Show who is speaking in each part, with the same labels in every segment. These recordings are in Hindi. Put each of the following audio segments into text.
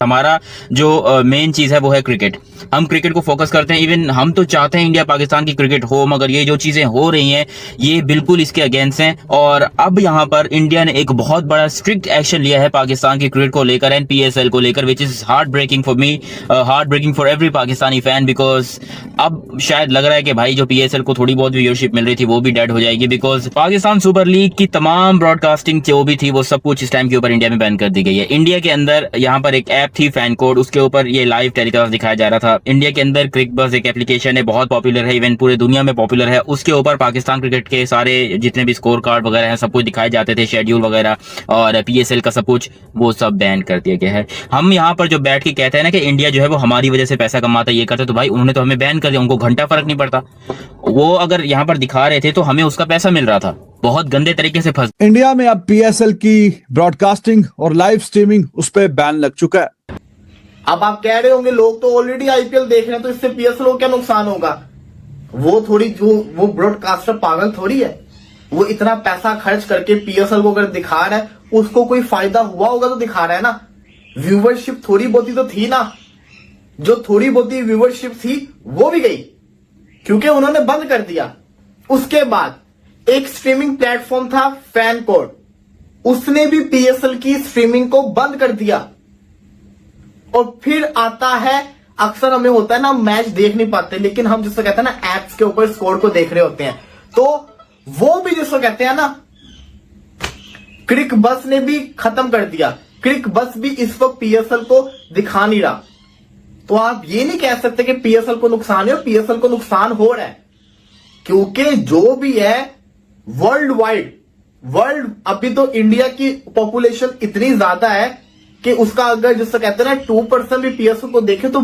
Speaker 1: हमारा जो मेन चीज है वो है क्रिकेट। हम क्रिकेट को फोकस करते हैं। इवन हम तो चाहते हैं इंडिया पाकिस्तान की क्रिकेट हो, मगर ये जो चीजें हो रही हैं ये बिल्कुल इसके अगेंस्ट हैं। और अब यहाँ पर इंडिया ने एक बहुत बड़ा स्ट्रिक्ट एक्शन लिया है पाकिस्तान की क्रिकेट को लेकर एंड PSL को लेकर, which is heart breaking for me, heart breaking for every Pakistani fan. Because अब शायद लग रहा है कि भाई जो PSL को थोड़ी बहुत व्यूअरशिप मिल रही थी वो भी डेड हो जाएगी, बिकॉज पाकिस्तान सुपर लीग की तमाम ब्रॉडकास्टिंग जो भी थी वो सब कुछ इस टाइम के ऊपर इंडिया में बैन कर दी गई है। इंडिया के अंदर यहाँ पर एक ऐप थी फैन कोड, उसके ऊपर ये लाइव टेलीकास्ट दिखाया जा रहा था। इंडिया के अंदर क्रिक बस एक एप्लीकेशन है, बहुत पॉपुलर है, इवन पूरे दुनिया में पॉपुलर है। उसके ऊपर पाकिस्तान क्रिकेट के सारे जितने भी स्कोर कार्ड वगैरह हैं सब कुछ दिखाए जाते थे, शेड्यूल वगैरह और PSL का सब कुछ, वो सब बैन कर दिया गया है। हम यहाँ पर जो बैठ के कहते हैं ना कि इंडिया जो है वो हमारी वजह से पैसा कमाता है, ये करता है, तो भाई उन्होंने तो हमें बैन कर दिया, उनको घंटा फर्क नहीं पड़ता। वो अगर यहाँ पर दिखा रहे थे तो हमें उसका पैसा मिल रहा था। बहुत गंदे तरीके से फंस।
Speaker 2: इंडिया में अब PSL की ब्रॉडकास्टिंग और लाइव स्ट्रीमिंग उस पर बैन लग चुका है।
Speaker 3: अब आप कह रहे होंगे लोग तो ऑलरेडी IPL देख रहे हैं, तो इससे PSL को क्या नुकसान होगा? वो थोड़ी वो ब्रॉडकास्टर पागल थोड़ी है, वो इतना पैसा खर्च करके PSL को अगर दिखा रहा है, उसको कोई फायदा हुआ होगा तो दिखा रहा है ना। व्यूवरशिप थोड़ी बहुती तो थी ना, जो थोड़ी बहुती व्यूवरशिप थी वो भी गई क्योंकि उन्होंने बंद कर दिया। उसके बाद एक स्ट्रीमिंग प्लेटफॉर्म था फैन कोड, उसने भी PSL की स्ट्रीमिंग को बंद कर दिया। और फिर आता है, अक्सर हमें होता है ना, मैच देख नहीं पाते लेकिन हम जिसको कहते हैं ना एप्स के ऊपर स्कोर को देख रहे होते हैं, तो वो भी जिसको कहते हैं ना, क्रिक बस ने भी खत्म कर दिया। क्रिक बस भी इस वक्त PSL को दिखा नहीं रहा। तो आप ये नहीं कह सकते कि PSL को नुकसान है, PSL को नुकसान हो रहा है क्योंकि जो भी है वर्ल्ड अभी तो इंडिया की पॉपुलेशन इतनी ज्यादा है कि उसका अगर जिससे कहते हैं ना 2% भी PSL को देखे तो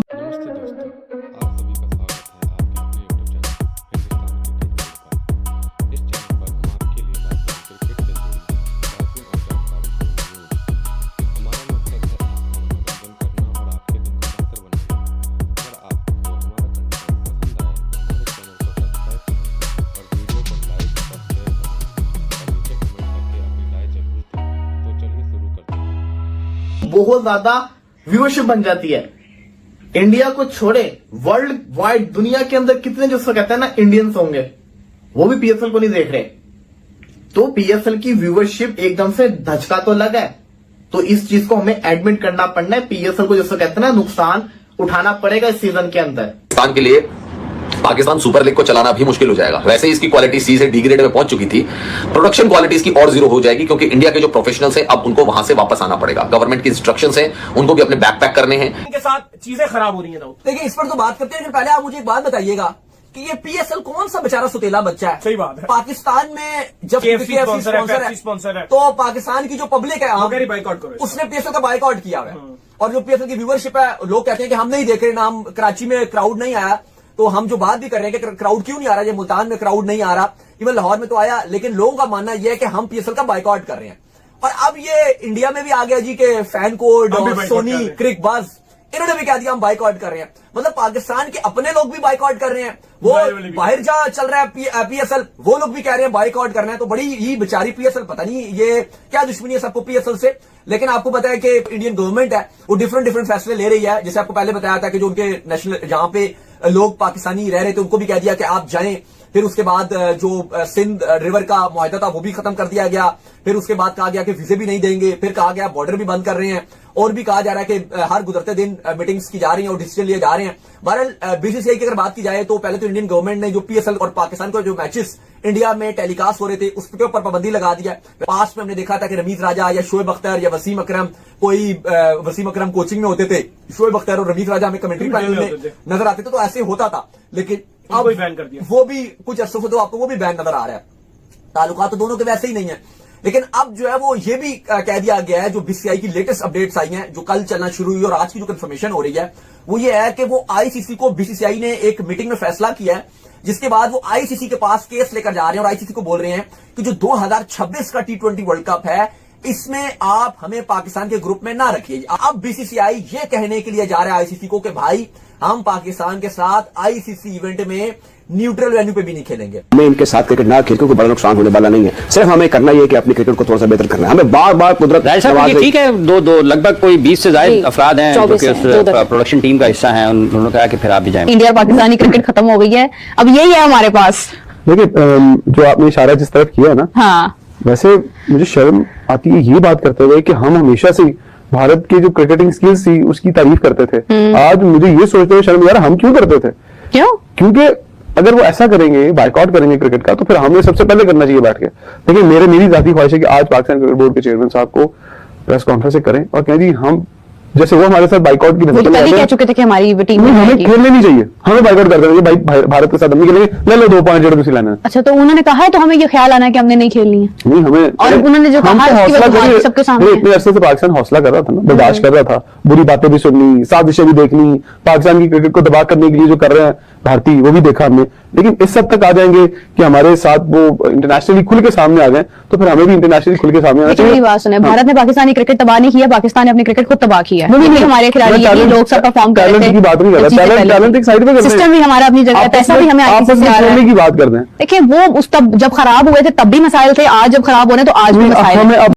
Speaker 3: बहुत ज्यादा व्यूअरशिप बन जाती है। इंडिया को छोड़े वर्ल्ड वाइड दुनिया के अंदर कितने जिसको कहते हैं ना इंडियंस होंगे, वो भी PSL को नहीं देख रहे। तो PSL की व्यूअरशिप एकदम से धचका तो लगा है, तो इस चीज को हमें एडमिट करना पड़ना है। PSL को जिसको कहते हैं ना नुकसान उठाना पड़ेगा इस सीजन के अंदर।
Speaker 4: पाकिस्तान के लिए पाकिस्तान सुपर लीग को चलाना भी मुश्किल हो जाएगा। वैसे ही इसकी क्वालिटी C से D ग्रेड में पहुंच चुकी थी, प्रोडक्शन क्वालिटी इसकी और जीरो हो जाएगी क्योंकि इंडिया के जो प्रोफेशनल्स हैं अब उनको वहां से वापस आना पड़ेगा। गवर्नमेंट की इंस्ट्रक्शंस हैं, उनको भी अपने बैकपैक करने हैं।
Speaker 5: इनके साथ चीजें खराब हो रही हैं।
Speaker 6: देखिए इस पर तो बात करते हैं, लेकिन पहले आप मुझे एक बात बताइएगा कि ये PSL कौन सा बेचारा सुतेला बच्चा है?
Speaker 5: सही बात है।
Speaker 6: पाकिस्तान में जब
Speaker 5: स्पॉन्सर है
Speaker 6: तो पाकिस्तान की जो पब्लिक है
Speaker 5: बाइकआउट करो,
Speaker 6: उसने PSL का बाइकआउट किया है। और जो PSL की व्यूअरशिप है, लोग कहते हैं कि हम नहीं देख रहे ना, हम कराची में क्राउड नहीं आया, तो हम जो बात भी कर रहे हैं कि क्राउड क्यों नहीं आ रहा, ये मुल्तान में क्राउड नहीं आ रहा, इवन लाहौर में तो आया, लेकिन लोगों का मानना यह है कि हम PSL का बाइकआउट कर रहे हैं। और अब ये इंडिया में भी आ गया जी के फैन कोड और सोनी क्रिक बस, इन्होंने भी कह दिया हम बाइकआउट कर रहे हैं। मतलब पाकिस्तान के अपने लोग भी बाइकआउट कर रहे हैं, वो बाहर जा चल रहा है PSL, वो लोग भी कह रहे हैं बाइकआउट करना है। तो बड़ी ही बेचारी PSL, पता नहीं ये क्या दुश्मनी है सबको PSL से। लेकिन आपको पता है कि इंडियन गवर्नमेंट है वो डिफरेंट फैसले ले रही है। जैसे आपको पहले बताया था कि जो उनके नेशनल जहां पे लोग पाकिस्तानी रह रहे थे उनको भी कह दिया कि आप जाएं। फिर उसके बाद जो सिंध रिवर का मुआहदा था वो भी खत्म कर दिया गया। फिर उसके बाद कहा गया कि वीजे भी नहीं देंगे। फिर कहा गया बॉर्डर भी बंद कर रहे हैं, और भी कहा जा रहा है कि हर गुजरते दिन मीटिंग्स की जा रही हैं और डिसीजन लिए जा रहे हैं। बहरहाल BCCI की अगर बात की जाए तो पहले तो इंडियन गवर्नमेंट ने जो PSL और पाकिस्तान को जो मैचेस इंडिया में टेलीकास्ट हो रहे थे उसके ऊपर पाबंदी लगा दिया। पास्ट में हमने देखा था कि रमीज राजा या शोएब अख्तर या वसीम अकरम, कोई वसीम अकरम कोचिंग में होते थे, शोएब अख्तर और रमीज राजा हमें कमेंट्री पैनल में नजर आते थे, तो ऐसे होता था। लेकिन अब
Speaker 5: बैन कर दिया,
Speaker 6: वो भी कुछ अरसों से तो आपको वो भी बैन नजर आ रहा है। ताल्लुकात तो दोनों के वैसे ही नहीं है। लेकिन अब जो है वो ये भी कह दिया गया है, जो BCCI की लेटेस्ट अपडेट्स आई हैं, जो कल चलना शुरू हुई और आज की जो कंफर्मेशन हो रही है वो ये है कि वो ICC को BCCI ने एक मीटिंग में फैसला किया है, जिसके बाद वो ICC के पास केस लेकर जा रहे हैं और ICC को बोल रहे हैं कि जो 2026 का T20 वर्ल्ड कप है इसमें आप हमें पाकिस्तान के ग्रुप में ना रखिए। अब बीसीसीआई ये कहने के लिए जा रहा है आईसीसी को कि भाई हम पाकिस्तान के साथ आईसीसी इवेंट में न्यूट्रल वेन्यू पे भी नहीं खेलेंगे।
Speaker 7: हमें इनके साथ क्रिकेट ना खेल कोई बड़ा नुकसान होने वाला नहीं है। सिर्फ हमें करना ये कि अपनी क्रिकेट को थोड़ा सा बेहतर करना है। हमें बार बार कुदरत
Speaker 8: ठीक है, दो लगभग कोई 20 से ज्यादा अफराद हैं जो कि उस प्रोडक्शन टीम का हिस्सा हैं। उन्होंने कहा कि फिर आप भी जाएं।
Speaker 9: इंडिया पाकिस्तानी क्रिकेट खत्म हो गई है, अब यही है हमारे पास।
Speaker 10: देखिए जो आपने इशारा जिस तरफ किया ना,
Speaker 9: हाँ,
Speaker 10: वैसे मुझे शर्म आती है ये बात करते हुए कि हम हमेशा से भारत की जो क्रिकेटिंग स्किल्स थी उसकी तारीफ करते थे। आज मुझे ये सोचते हुए शर्म यार हम क्यों करते थे?
Speaker 9: क्यों?
Speaker 10: क्योंकि अगर वो ऐसा करेंगे, बाइकआउट करेंगे क्रिकेट का, तो फिर हमें सबसे पहले करना चाहिए बैठ के। देखिए मेरी जाती ख्वाहिश है कि आज पाकिस्तान क्रिकेट बोर्ड के चेयरमैन साहब को प्रेस कॉन्फ्रेंस करें और कहें जी हम जैसे वो हमारे साथ बाइकआउट की
Speaker 9: वो तो पहले कह चुके थे कि हमारी टीम में
Speaker 10: हमें खेलने नहीं चाहिए, हमें बाइकआउट कर देना चाहिए। भाई भारत के साथ हम नहीं खेलेंगे, ले लो 2 पॉइंट जो तुझे लाना है।
Speaker 9: अच्छा, तो उन्होंने कहा है तो हमें ये ख्याल आना है कि हमने नहीं खेलनी है।
Speaker 10: नहीं हमें,
Speaker 9: और उन्होंने जो कहा सबके सामने
Speaker 10: इतने अरसे से पाकिस्तान हौसला कर रहा था ना, बर्दाश्त कर रहा था, बुरी बातें भी सुननी, साजिशें भी देखनी, पाकिस्तान की क्रिकेट को दबा करने के लिए जो कर रहे हैं भारतीय वो भी देखा हमने। लेकिन इस हद तक आ जाएंगे कि हमारे साथ वो इंटरनेशनली खुल के सामने आ जाए, तो फिर हमें भी इंटरनेशनली खुल के सामने आना चाहिए।
Speaker 9: बात सुने, भारत ने पाकिस्तानी क्रिकेट तबाह नहीं किया, पाकिस्तान ने अपनी क्रिकेट खुद तबाह किया है। हमारे खिलाड़ी लोग सब परफॉर्म कर रहे थे।
Speaker 10: की बात नहीं कर रहा, टैलेंट एक साइड पे,
Speaker 9: सिस्टम भी हमारा अपनी जगह, पैसा भी हमें
Speaker 10: खेलने की बात करते हैं।
Speaker 9: देखिए वो उस तब जब खराब हुए थे तब भी मसाइल थे, आज जब खराब हो रहे हैं तो आज भी मसाइल है।